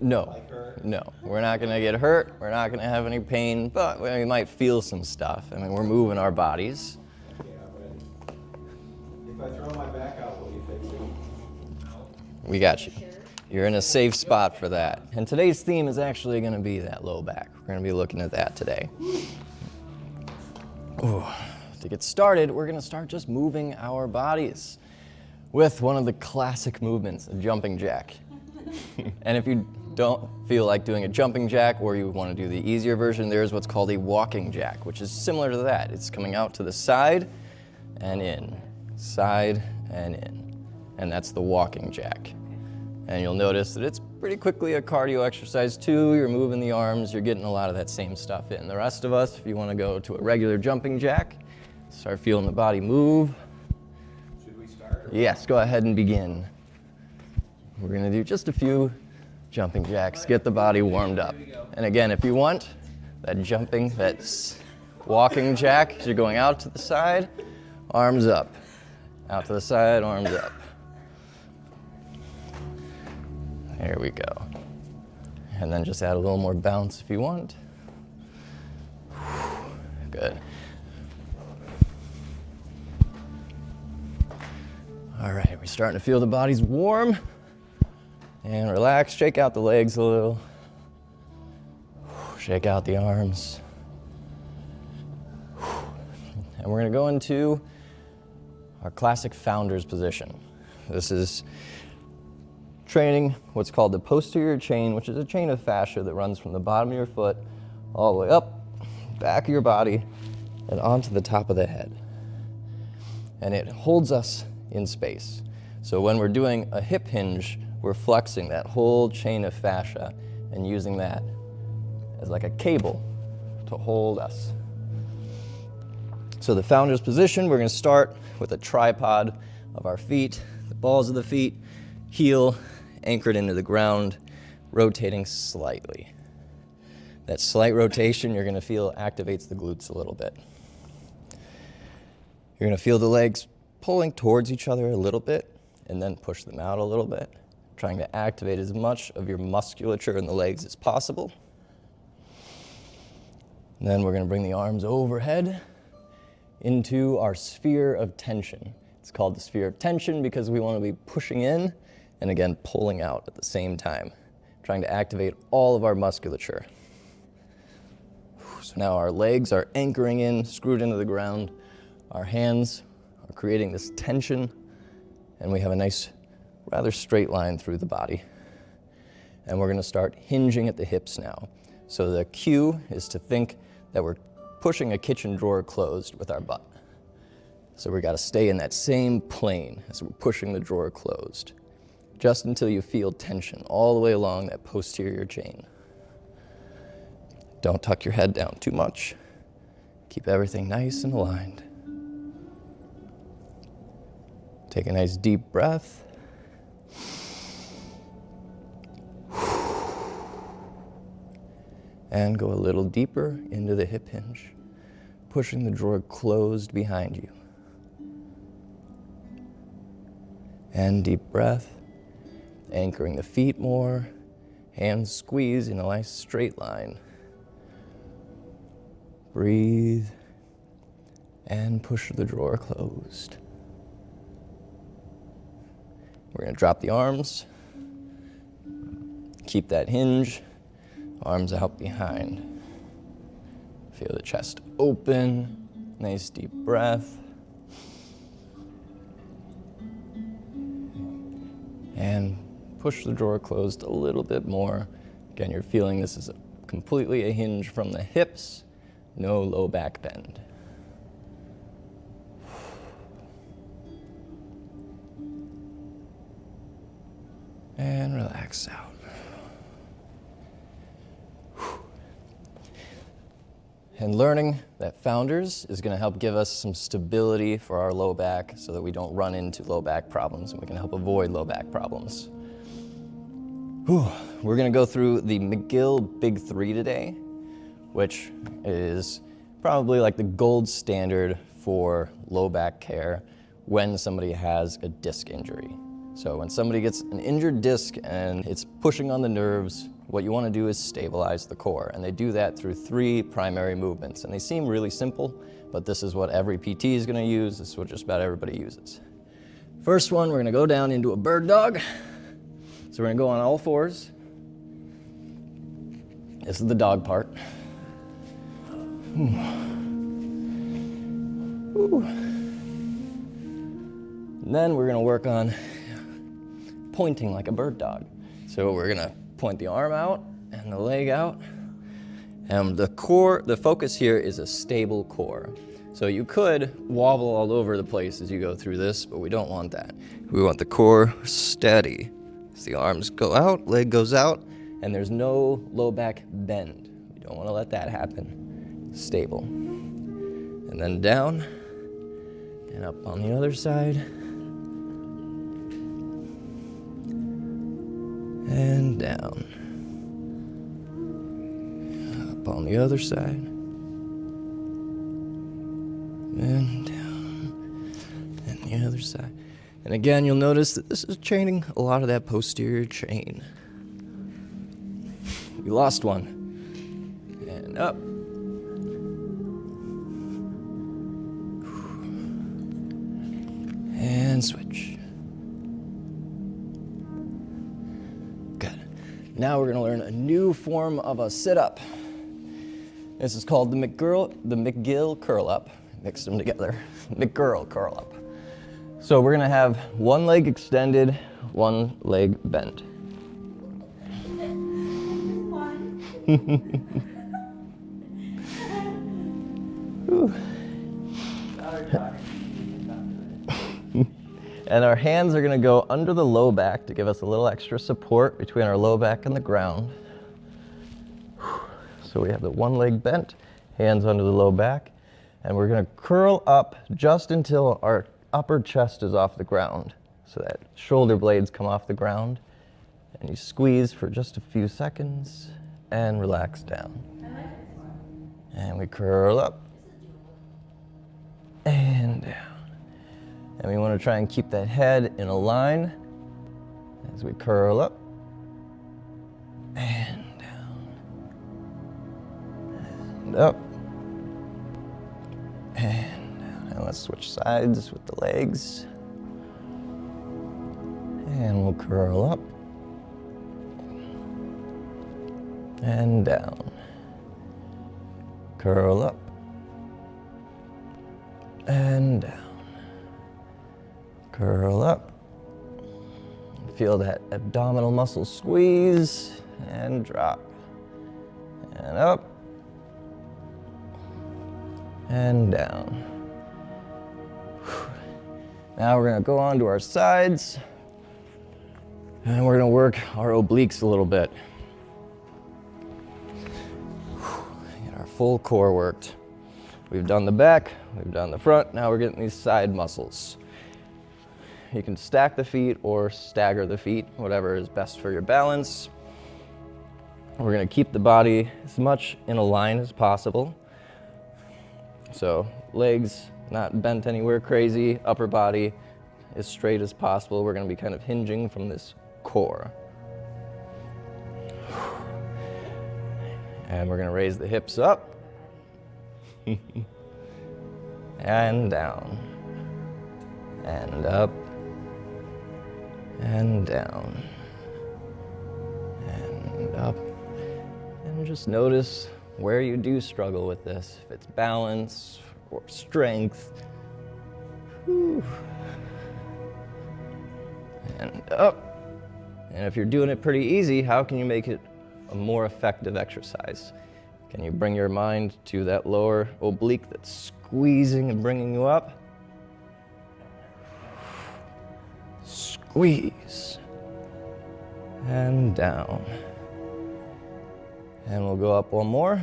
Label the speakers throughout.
Speaker 1: No,
Speaker 2: Like hurt?
Speaker 1: no, we're not gonna get hurt, we're not gonna have any pain, but we might feel some stuff. I mean, we're moving our bodies.
Speaker 2: Okay, I'm ready. If I throw my back out, will you fix it?
Speaker 1: We got you. You're in a safe spot for that. And today's theme is actually gonna be that low back. We're gonna be looking at that today. Ooh. To get started, we're gonna start just moving our bodies with one of the classic movements, a jumping jack. And if you don't feel like doing a jumping jack or you want to do the easier version, there's what's called a walking jack, which is similar to that. It's coming out to the side and in, side and in. And that's the walking jack. And you'll notice that it's pretty quickly a cardio exercise too. You're moving the arms, you're getting a lot of that same stuff in. The rest of us, if you want to go to a regular jumping jack, start feeling the body move.
Speaker 2: Should we start?
Speaker 1: Yes, go ahead and begin. We're gonna do just a few jumping jacks, get the body warmed up. And again, if you want, that jumping, that walking jack, as you're going out to the side, arms up. Out to the side, arms up. There we go. And then just add a little more bounce if you want. Good. All right, we're starting to feel the body's warm. And relax, shake out the legs a little. Shake out the arms. And we're gonna go into our classic founder's position. This is training what's called the posterior chain, which is a chain of fascia that runs from the bottom of your foot all the way up, back of your body, and onto the top of the head. And it holds us in space. So when we're doing a hip hinge, we're flexing that whole chain of fascia and using that as like a cable to hold us. So the founder's position, we're gonna start with a tripod of our feet, the balls of the feet, heel anchored into the ground, rotating slightly. That slight rotation you're gonna feel activates the glutes a little bit. You're gonna feel the legs pulling towards each other a little bit and then push them out a little bit, trying to activate as much of your musculature in the legs as possible. And then we're gonna bring the arms overhead into our sphere of tension. It's called the sphere of tension because we wanna be pushing in and again, pulling out at the same time, trying to activate all of our musculature. So now our legs are anchoring in, screwed into the ground. Our hands are creating this tension, and we have a nice, rather straight line through the body. And we're gonna start hinging at the hips now. So the cue is to think that we're pushing a kitchen drawer closed with our butt. So we gotta stay in that same plane as we're pushing the drawer closed, just until you feel tension all the way along that posterior chain. Don't tuck your head down too much. Keep everything nice and aligned. Take a nice deep breath. And go a little deeper into the hip hinge, pushing the drawer closed behind you. And deep breath, anchoring the feet more, hands squeeze in a nice straight line. Breathe and push the drawer closed. We're gonna drop the arms, keep that hinge, arms out behind. Feel the chest open, nice deep breath. And push the drawer closed a little bit more. Again, you're feeling this is completely a hinge from the hips, no low back bend. And relax out. And learning that founders is going to help give us some stability for our low back so that we don't run into low back problems and we can help avoid low back problems. We're going to go through the McGill Big Three today, which is probably like the gold standard for low back care when somebody has a disc injury. So when somebody gets an injured disc and it's pushing on the nerves, what you want to do is stabilize the core. And they do that through 3 primary movements. And they seem really simple, but this is what every PT is going to use. This is what just about everybody uses. First one, we're going to go down into a bird dog. So we're going to go on all 4s. This is the dog part. Ooh. And then we're going to work on pointing like a bird dog. So we're going to point the arm out and the leg out. And the core, the focus here is a stable core. So you could wobble all over the place as you go through this, but we don't want that. We want the core steady. So the arms go out, leg goes out, and there's no low back bend. We don't want to let that happen. Stable. And then down and up on the other side. And down. Up on the other side. And down. And the other side. And again, you'll notice that this is training a lot of that posterior chain. We lost one. And up. And switch. Good. Now we're going to learn a new form of a sit-up. This is called the McGill curl-up. Mix them together. McGirl curl-up. So we're going to have one leg extended, one leg bent. And our hands are going to go under the low back to give us a little extra support between our low back and the ground. So we have the one leg bent, hands under the low back, and we're going to curl up just until our upper chest is off the ground, so that shoulder blades come off the ground, and you squeeze for just a few seconds and relax down. And we curl up and down. And we want to try and keep that head in a line as we curl up and down and up and down. And let's switch sides with the legs. And we'll curl up and down. Curl up and down. Curl up. Feel that abdominal muscle squeeze and drop. And up and down. Now we're going to go on to our sides and we're going to work our obliques a little bit. Get our full core worked. We've done the back, we've done the front, now we're getting these side muscles. You can stack the feet or stagger the feet, whatever is best for your balance. We're going to keep the body as much in a line as possible. So legs not bent anywhere crazy, upper body as straight as possible. We're going to be kind of hinging from this core. And we're going to raise the hips up and down and up and down and up. And just notice where you do struggle with this, if it's balance or strength. Whew. And up. And if you're doing it pretty easy, how can you make it a more effective exercise? Can you bring your mind to that lower oblique that's squeezing and bringing you up? Squeeze and down. And we'll go up one more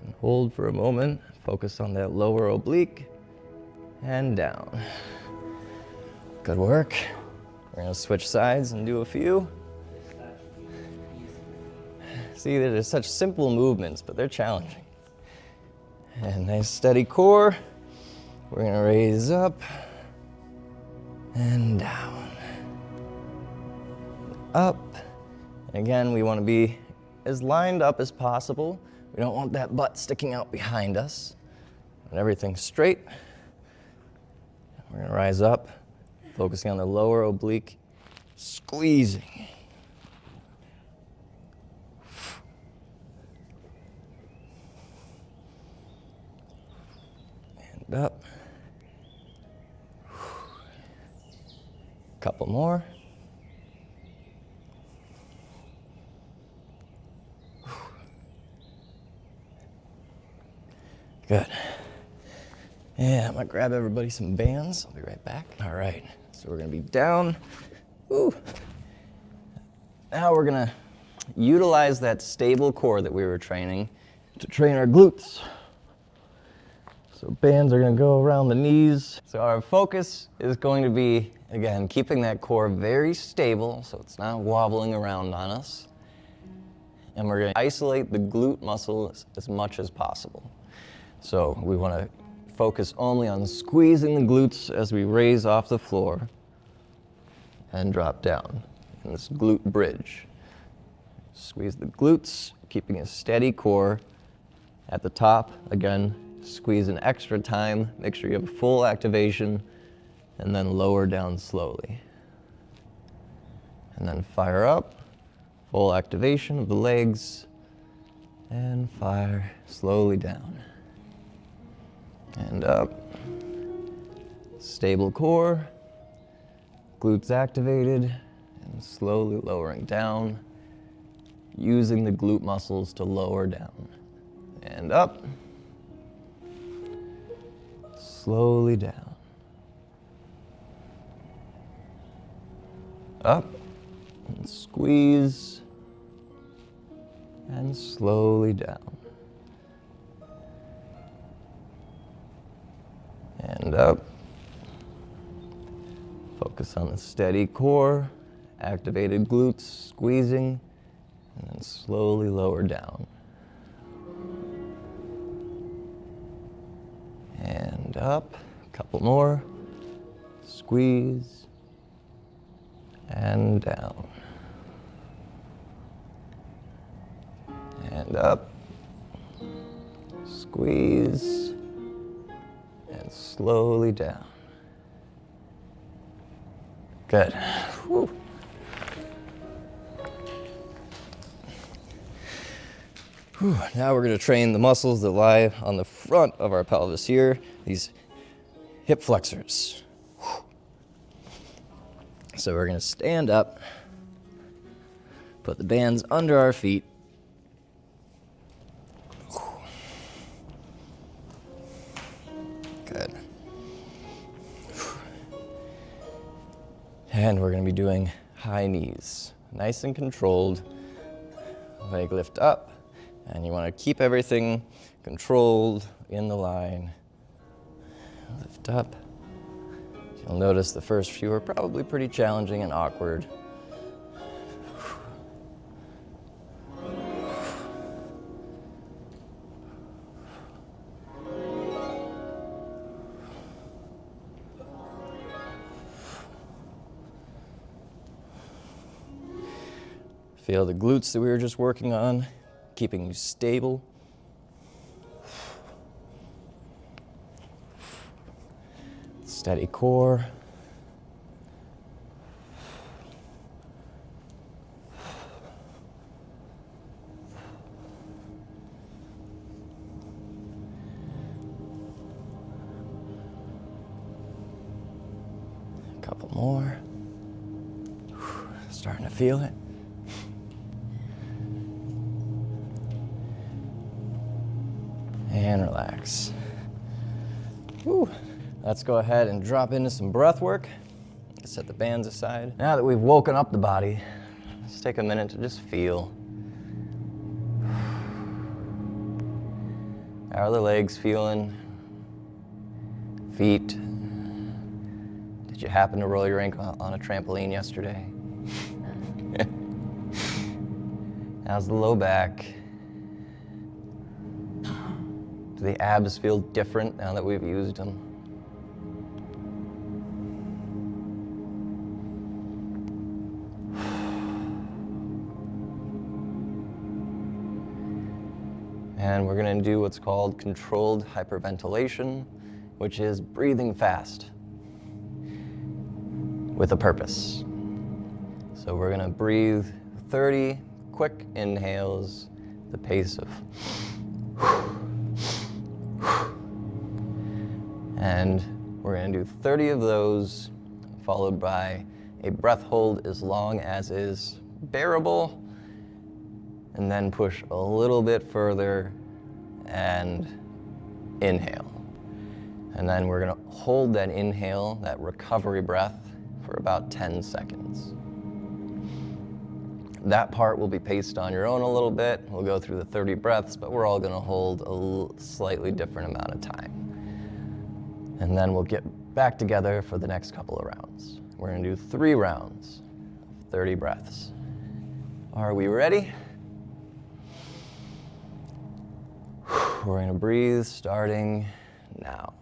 Speaker 1: and hold for a moment. Focus on that lower oblique and down. Good work. We're going to switch sides and do a few. See, they're such simple movements, but they're challenging. And nice steady core. We're going to raise up and down. Up. And again, we want to be as lined up as possible. We don't want that butt sticking out behind us. And everything's straight. We're going to rise up, focusing on the lower oblique, squeezing. And up. Couple more. Good. Yeah, I'm gonna grab everybody some bands. I'll be right back. All right, so we're gonna be down. Woo. Now we're gonna utilize that stable core that we were training to train our glutes. So bands are gonna go around the knees. So our focus is going to be, again, keeping that core very stable so it's not wobbling around on us. And we're gonna isolate the glute muscle as much as possible. So we want to focus only on squeezing the glutes as we raise off the floor and drop down in this glute bridge. Squeeze the glutes, keeping a steady core at the top. Again, squeeze an extra time, make sure you have full activation, and then lower down slowly. And then fire up, full activation of the legs, and fire slowly down. And up, stable core, glutes activated, and slowly lowering down, using the glute muscles to lower down. And up, slowly down. Up, and squeeze, and slowly down. And up. Focus on the steady core, activated glutes, squeezing, and then slowly lower down. And up, a couple more. Squeeze, and down. And up, squeeze, and slowly down. Good. Whew. Whew. Now we're going to train the muscles that lie on the front of our pelvis here, these hip flexors. Whew. So we're going to stand up, put the bands under our feet. Good. And we're going to be doing high knees, nice and controlled. Leg lift up, and you want to keep everything controlled in the line. Lift up. You'll notice the first few are probably pretty challenging and awkward. Feel the glutes that we were just working on, keeping you stable. Steady core. A couple more. Starting to feel it. And relax. Whew. Let's go ahead and drop into some breath work. Set the bands aside. Now that we've woken up the body, let's take a minute to just feel. How are the legs feeling? Feet? Did you happen to roll your ankle on a trampoline yesterday? How's the low back? Do the abs feel different now that we've used them? And we're gonna do what's called controlled hyperventilation, which is breathing fast with a purpose. So we're gonna breathe 30 quick inhales, the pace of, and we're gonna do 30 of those, followed by a breath hold as long as is bearable, and then push a little bit further and inhale. And then we're gonna hold that inhale, that recovery breath, for about 10 seconds. That part will be paced on your own a little bit. We'll go through the 30 breaths, but we're all gonna hold a slightly different amount of time. And then we'll get back together for the next couple of rounds. We're gonna do 3 rounds, 30 breaths. Are we ready? We're gonna breathe starting now.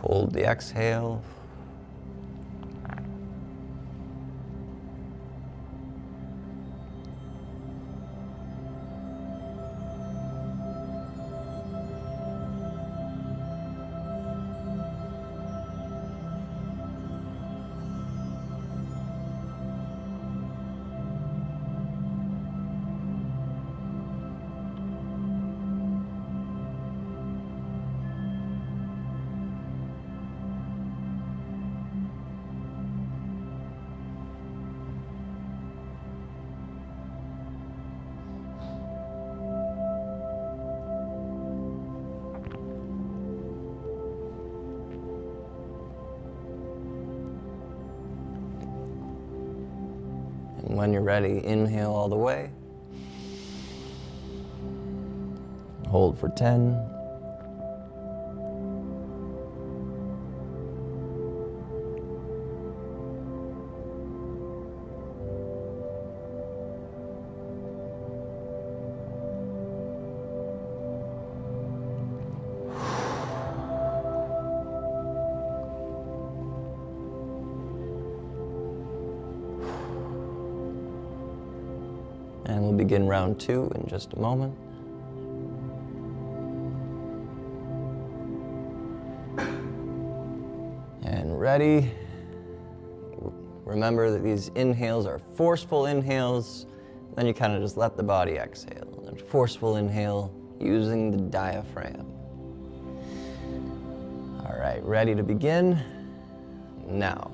Speaker 1: Hold the exhale. And when you're ready, inhale all the way. Hold for 10. And we'll begin round 2 in just a moment. And ready. Remember that these inhales are forceful inhales, then you kind of just let the body exhale. And forceful inhale using the diaphragm. All right, ready to begin? Now.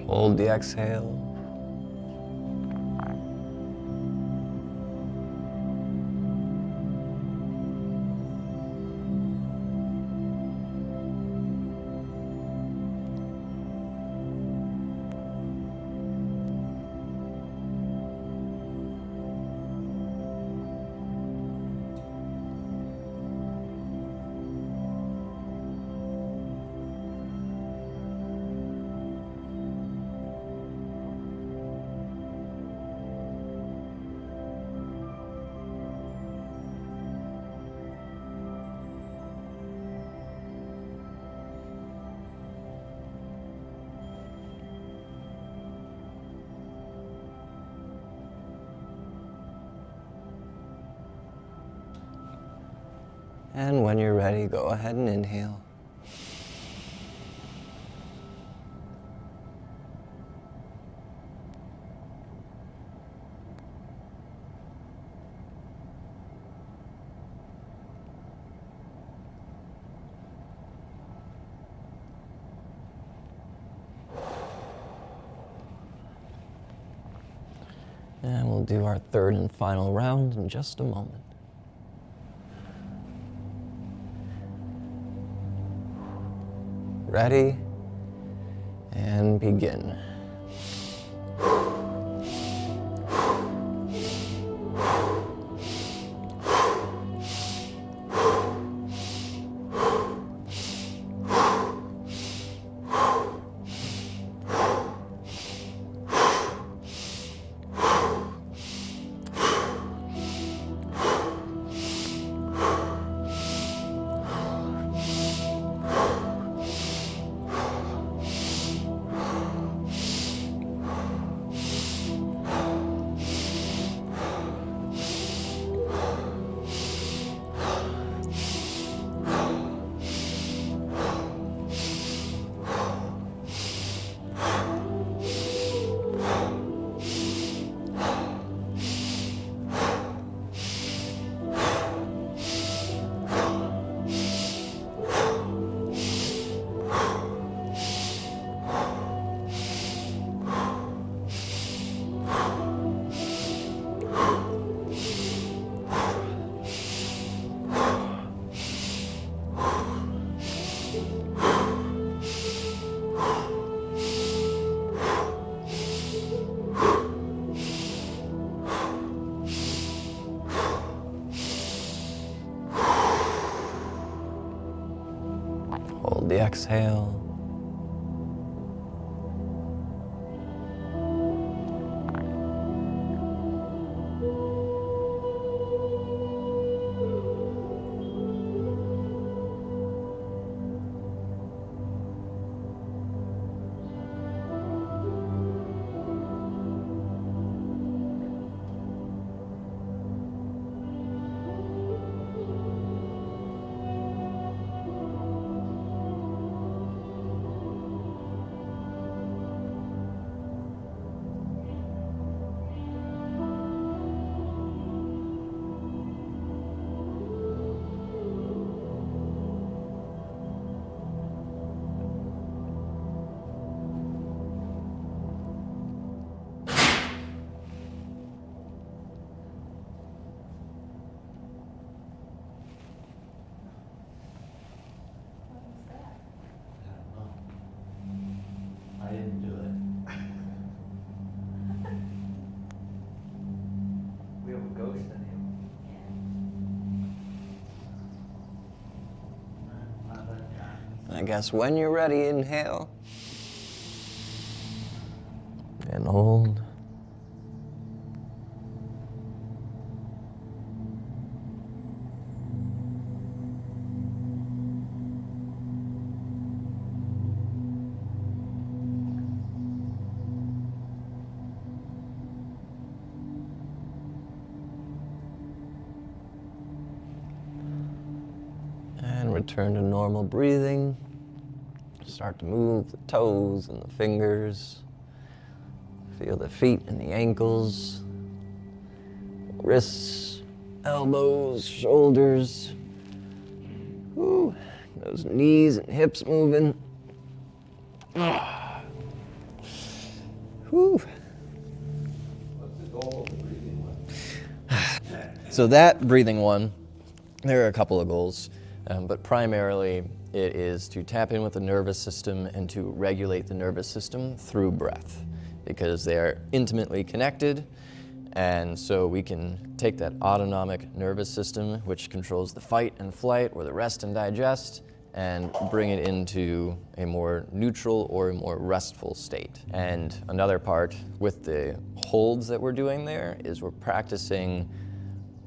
Speaker 1: Hold the exhale. And when you're ready, go ahead and inhale. And we'll do our third and final round in just a moment. Ready? And begin. Hold the exhale.
Speaker 2: I didn't do it. We have a ghost in here.
Speaker 1: I guess when you're ready, inhale. And hold. And return to normal breathing. Start to move the toes and the fingers. Feel the feet and the ankles, wrists, elbows, shoulders. Whew. Those knees and hips moving. Whew.
Speaker 2: What's the goal of the breathing one?
Speaker 1: So that breathing one, there are a couple of goals, but primarily it is to tap in with the nervous system and to regulate the nervous system through breath, because they are intimately connected. And so we can take that autonomic nervous system, which controls the fight and flight or the rest and digest, and bring it into a more neutral or a more restful state. And another part with the holds that we're doing there is we're practicing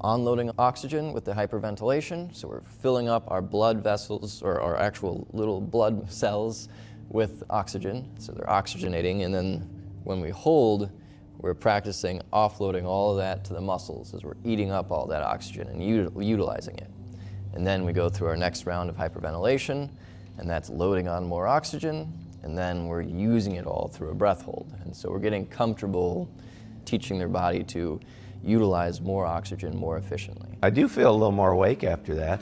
Speaker 1: onloading oxygen with the hyperventilation. So we're filling up our blood vessels, or our actual little blood cells, with oxygen. So they're oxygenating, and then when we hold, we're practicing offloading all of that to the muscles as we're eating up all that oxygen and utilizing it. And then we go through our next round of hyperventilation, and that's loading on more oxygen, and then we're using it all through a breath hold. And so we're getting comfortable teaching their body to utilize more oxygen more efficiently.
Speaker 3: I do feel a little more awake after that.